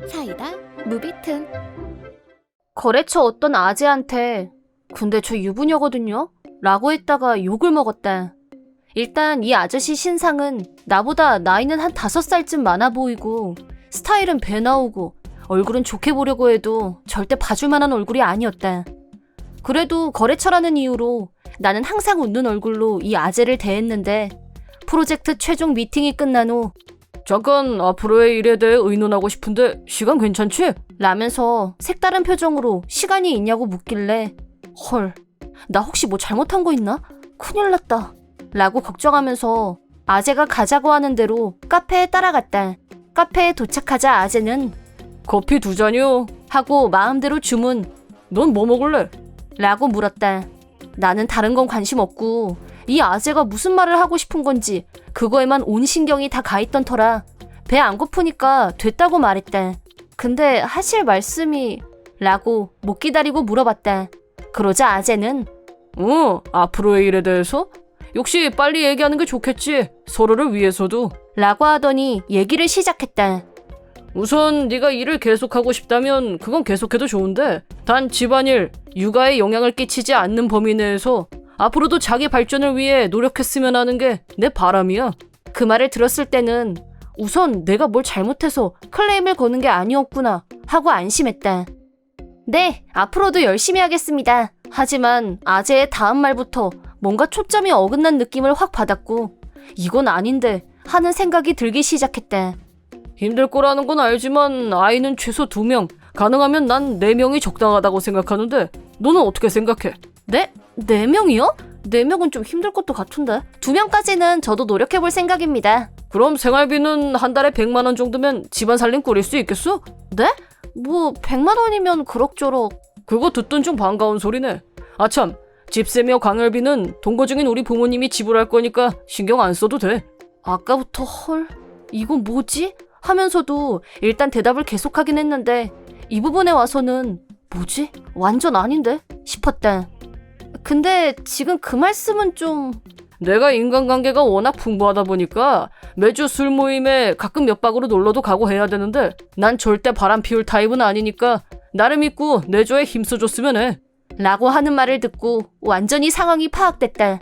사이다 무비튼. 거래처 어떤 아재한테 근데 저 유부녀거든요? 라고 했다가 욕을 먹었다. 일단 이 아저씨 신상은 나보다 나이는 한 5살쯤 많아 보이고 스타일은 배 나오고 얼굴은 좋게 보려고 해도 절대 봐줄 만한 얼굴이 아니었다. 그래도 거래처라는 이유로 나는 항상 웃는 얼굴로 이 아재를 대했는데 프로젝트 최종 미팅이 끝난 후 잠깐 앞으로의 일에 대해 의논하고 싶은데 시간 괜찮지? 라면서 색다른 표정으로 시간이 있냐고 묻길래 헐, 나 혹시 뭐 잘못한 거 있나? 큰일 났다 라고 걱정하면서 아재가 가자고 하는 대로 카페에 따라갔다. 카페에 도착하자 아재는 커피 2잔이요 하고 마음대로 주문. 넌 뭐 먹을래? 라고 물었다. 나는 다른 건 관심 없고 이 아재가 무슨 말을 하고 싶은 건지 그거에만 온 신경이 다 가있던 터라 배 안 고프니까 됐다고 말했다. 근데 하실 말씀이... 라고 못 기다리고 물어봤다. 그러자 아재는 앞으로의 일에 대해서? 역시 빨리 얘기하는 게 좋겠지. 서로를 위해서도. 라고 하더니 얘기를 시작했다. 우선 네가 일을 계속하고 싶다면 그건 계속해도 좋은데 단 집안일, 육아에 영향을 끼치지 않는 범위 내에서 앞으로도 자기 발전을 위해 노력했으면 하는 게 내 바람이야. 그 말을 들었을 때는 우선 내가 뭘 잘못해서 클레임을 거는 게 아니었구나 하고 안심했다. 네, 앞으로도 열심히 하겠습니다. 하지만 아재의 다음 말부터 뭔가 초점이 어긋난 느낌을 확 받았고 이건 아닌데 하는 생각이 들기 시작했다. 힘들 거라는 건 알지만 아이는 최소 2명, 가능하면 난 4명이 적당하다고 생각하는데 너는 어떻게 생각해? 네? 4명이요? 4명은 좀 힘들 것도 같은데. 2명까지는 저도 노력해볼 생각입니다. 그럼 생활비는 한 달에 100만 원 정도면 집안 살림 꾸릴 수 있겠어? 네? 뭐 100만 원이면 그럭저럭. 그거 듣던 중 반가운 소리네. 아참, 집세며 광열비는 동거 중인 우리 부모님이 지불할 거니까 신경 안 써도 돼. 아까부터 헐, 이건 뭐지? 하면서도 일단 대답을 계속하긴 했는데 이 부분에 와서는 뭐지? 완전 아닌데? 싶었다. 근데 지금 그 말씀은 좀... 내가 인간관계가 워낙 풍부하다 보니까 매주 술 모임에 가끔 몇 박으로 놀러도 가고 해야 되는데 난 절대 바람 피울 타입은 아니니까 나를 믿고 내조에 힘써줬으면 해. 라고 하는 말을 듣고 완전히 상황이 파악됐다.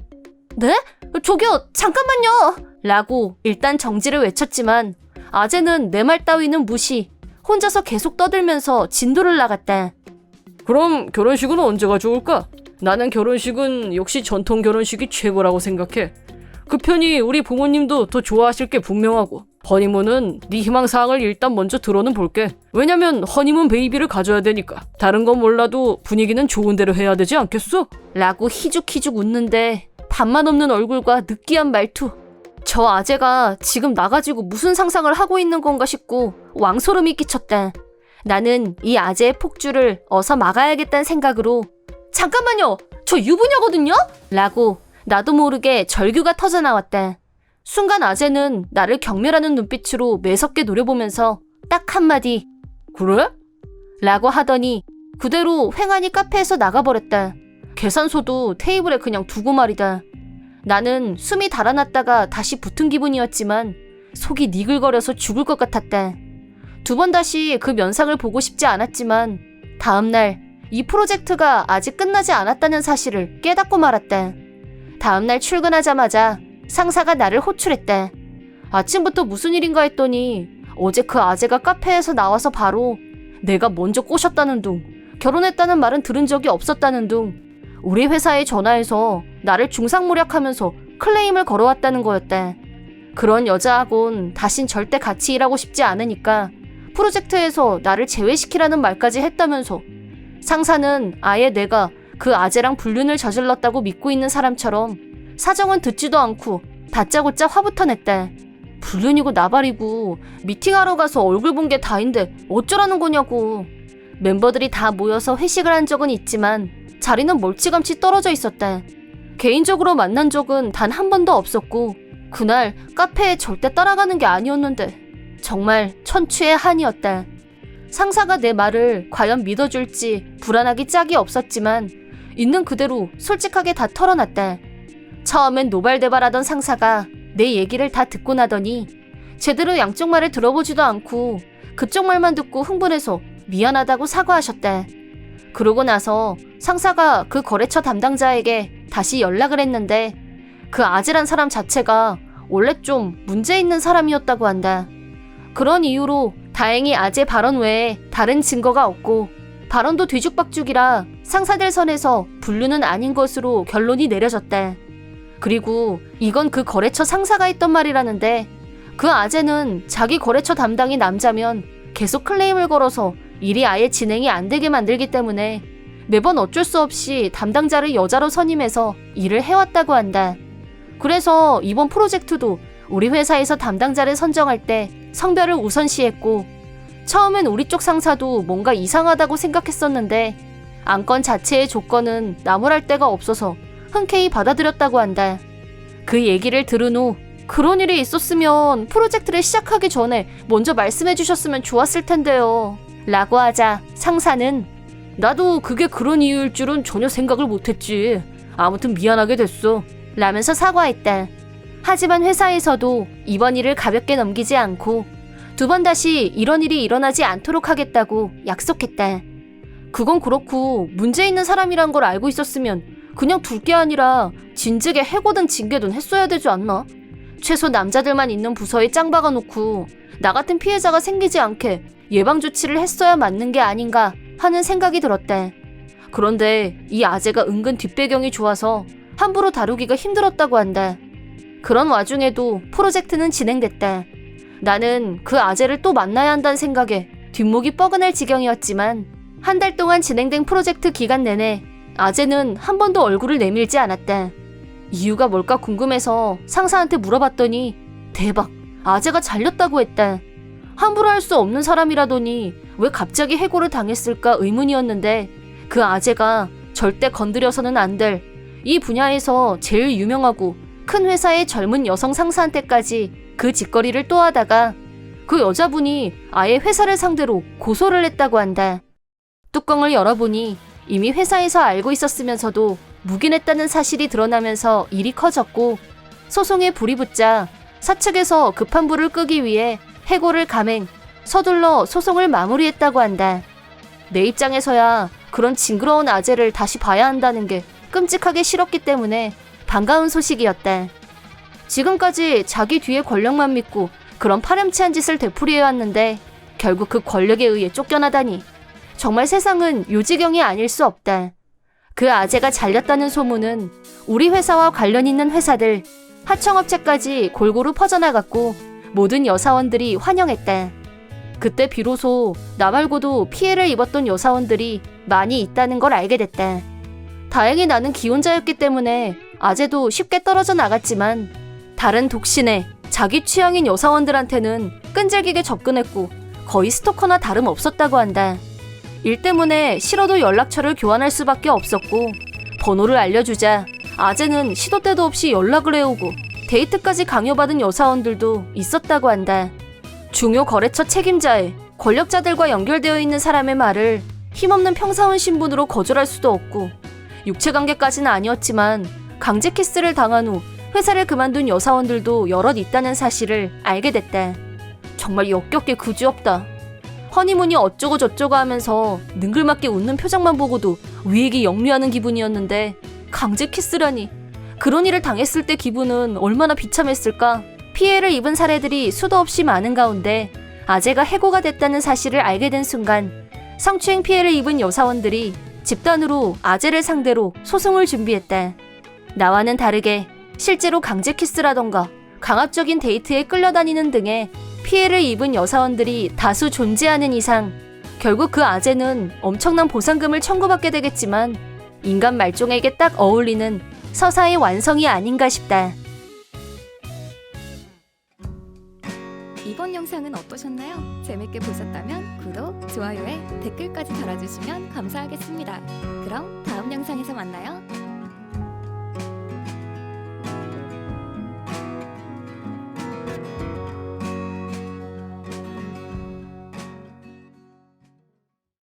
네? 저기요, 잠깐만요! 라고 일단 정지를 외쳤지만 아재는 내 말 따위는 무시. 혼자서 계속 떠들면서 진도를 나갔다. 그럼 결혼식은 언제가 좋을까? 나는 결혼식은 역시 전통 결혼식이 최고라고 생각해. 그 편이 우리 부모님도 더 좋아하실 게 분명하고 허니문은 네 희망사항을 일단 먼저 들어는 볼게. 왜냐면 허니문 베이비를 가져야 되니까. 다른 건 몰라도 분위기는 좋은 대로 해야 되지 않겠어? 라고 희죽희죽 웃는데 밥만 없는 얼굴과 느끼한 말투. 저 아재가 지금 나가지고 무슨 상상을 하고 있는 건가 싶고 왕소름이 끼쳤다. 나는 이 아재의 폭주를 어서 막아야겠다는 생각으로 잠깐만요! 저 유부녀거든요? 라고 나도 모르게 절규가 터져나왔다. 순간 아재는 나를 경멸하는 눈빛으로 매섭게 노려보면서 딱 한마디 그래? 라고 하더니 그대로 횡하니 카페에서 나가버렸다. 계산서도 테이블에 그냥 두고 말이다. 나는 숨이 달아났다가 다시 붙은 기분이었지만 속이 니글거려서 죽을 것 같았다. 2번 다시 그 면상을 보고 싶지 않았지만 다음날 이 프로젝트가 아직 끝나지 않았다는 사실을 깨닫고 말았다. 다음날 출근하자마자 상사가 나를 호출했다. 아침부터 무슨 일인가 했더니 어제 그 아재가 카페에서 나와서 바로 내가 먼저 꼬셨다는 둥, 결혼했다는 말은 들은 적이 없었다는 둥, 우리 회사에 전화해서 나를 중상모략하면서 클레임을 걸어왔다는 거였다. 그런 여자하곤 다신 절대 같이 일하고 싶지 않으니까 프로젝트에서 나를 제외시키라는 말까지 했다면서 상사는 아예 내가 그 아재랑 불륜을 저질렀다고 믿고 있는 사람처럼 사정은 듣지도 않고 다짜고짜 화부터 냈다. 불륜이고 나발이고 미팅하러 가서 얼굴 본 게 다인데 어쩌라는 거냐고. 멤버들이 다 모여서 회식을 한 적은 있지만 자리는 멀찌감치 떨어져 있었다. 개인적으로 만난 적은 단 한 번도 없었고 그날 카페에 절대 따라가는 게 아니었는데 정말 천추의 한이었다. 상사가 내 말을 과연 믿어줄지 불안하기 짝이 없었지만 있는 그대로 솔직하게 다 털어놨다. 처음엔 노발대발하던 상사가 내 얘기를 다 듣고 나더니 제대로 양쪽 말을 들어보지도 않고 그쪽 말만 듣고 흥분해서 미안하다고 사과하셨대. 그러고 나서 상사가 그 거래처 담당자에게 다시 연락을 했는데 그 아재란 사람 자체가 원래 좀 문제 있는 사람이었다고 한다. 그런 이유로 다행히 아재 발언 외에 다른 증거가 없고 발언도 뒤죽박죽이라 상사들 선에서 분류는 아닌 것으로 결론이 내려졌대. 그리고 이건 그 거래처 상사가 했던 말이라는데 그 아재는 자기 거래처 담당이 남자면 계속 클레임을 걸어서 일이 아예 진행이 안 되게 만들기 때문에 매번 어쩔 수 없이 담당자를 여자로 선임해서 일을 해왔다고 한다. 그래서 이번 프로젝트도 우리 회사에서 담당자를 선정할 때 성별을 우선시했고 처음엔 우리 쪽 상사도 뭔가 이상하다고 생각했었는데 안건 자체의 조건은 나무랄 데가 없어서 흔쾌히 받아들였다고 한다. 그 얘기를 들은 후 그런 일이 있었으면 프로젝트를 시작하기 전에 먼저 말씀해 주셨으면 좋았을 텐데요. 라고 하자 상사는 나도 그게 그런 이유일 줄은 전혀 생각을 못했지. 아무튼 미안하게 됐어. 라면서 사과했다. 하지만 회사에서도 이번 일을 가볍게 넘기지 않고 두 번 다시 이런 일이 일어나지 않도록 하겠다고 약속했다. 그건 그렇고 문제 있는 사람이란 걸 알고 있었으면 그냥 둘 게 아니라 진즉에 해고든 징계든 했어야 되지 않나? 최소 남자들만 있는 부서에 짱 박아놓고 나 같은 피해자가 생기지 않게 예방조치를 했어야 맞는 게 아닌가 하는 생각이 들었다. 그런데 이 아재가 은근 뒷배경이 좋아서 함부로 다루기가 힘들었다고 한다. 그런 와중에도 프로젝트는 진행됐다. 나는 그 아재를 또 만나야 한다는 생각에 뒷목이 뻐근할 지경이었지만 한 달 동안 진행된 프로젝트 기간 내내 아재는 한 번도 얼굴을 내밀지 않았다. 이유가 뭘까 궁금해서 상사한테 물어봤더니 대박, 아재가 잘렸다고 했다. 함부로 할 수 없는 사람이라더니 왜 갑자기 해고를 당했을까 의문이었는데 그 아재가 절대 건드려서는 안 될 이 분야에서 제일 유명하고 큰 회사의 젊은 여성 상사한테까지 그 짓거리를 또 하다가 그 여자분이 아예 회사를 상대로 고소를 했다고 한다. 뚜껑을 열어보니 이미 회사에서 알고 있었으면서도 묵인했다는 사실이 드러나면서 일이 커졌고 소송에 불이 붙자 사측에서 급한 불을 끄기 위해 해고를 감행, 서둘러 소송을 마무리했다고 한다. 내 입장에서야 그런 징그러운 아재를 다시 봐야 한다는 게 끔찍하게 싫었기 때문에 반가운 소식이었다. 지금까지 자기 뒤에 권력만 믿고 그런 파렴치한 짓을 되풀이해왔는데 결국 그 권력에 의해 쫓겨나다니 정말 세상은 요지경이 아닐 수 없다. 그 아재가 잘렸다는 소문은 우리 회사와 관련 있는 회사들, 하청업체까지 골고루 퍼져나갔고 모든 여사원들이 환영했다. 그때 비로소 나 말고도 피해를 입었던 여사원들이 많이 있다는 걸 알게 됐다. 다행히 나는 기혼자였기 때문에 아재도 쉽게 떨어져 나갔지만 다른 독신의 자기 취향인 여사원들한테는 끈질기게 접근했고 거의 스토커나 다름없었다고 한다. 일 때문에 싫어도 연락처를 교환할 수밖에 없었고 번호를 알려주자 아재는 시도 때도 없이 연락을 해오고 데이트까지 강요받은 여사원들도 있었다고 한다. 중요 거래처 책임자의 권력자들과 연결되어 있는 사람의 말을 힘없는 평사원 신분으로 거절할 수도 없고 육체관계까지는 아니었지만 강제 키스를 당한 후 회사를 그만둔 여사원들도 여럿 있다는 사실을 알게 됐다. 정말 역겹게 그지없다. 허니문이 어쩌고 저쩌고 하면서 능글맞게 웃는 표정만 보고도 위액이 역류하는 기분이었는데 강제 키스라니. 그런 일을 당했을 때 기분은 얼마나 비참했을까. 피해를 입은 사례들이 수도 없이 많은 가운데 아재가 해고가 됐다는 사실을 알게 된 순간 성추행 피해를 입은 여사원들이 집단으로 아재를 상대로 소송을 준비했다. 나와는 다르게 실제로 강제 키스라던가 강압적인 데이트에 끌려다니는 등의 피해를 입은 여사원들이 다수 존재하는 이상 결국 그 아재는 엄청난 보상금을 청구받게 되겠지만 인간 말종에게 딱 어울리는 서사의 완성이 아닌가 싶다. 이번 영상은 어떠셨나요? 재밌게 보셨다면 구독, 좋아요에 댓글까지 달아주시면 감사하겠습니다. 그럼 다음 영상에서 만나요.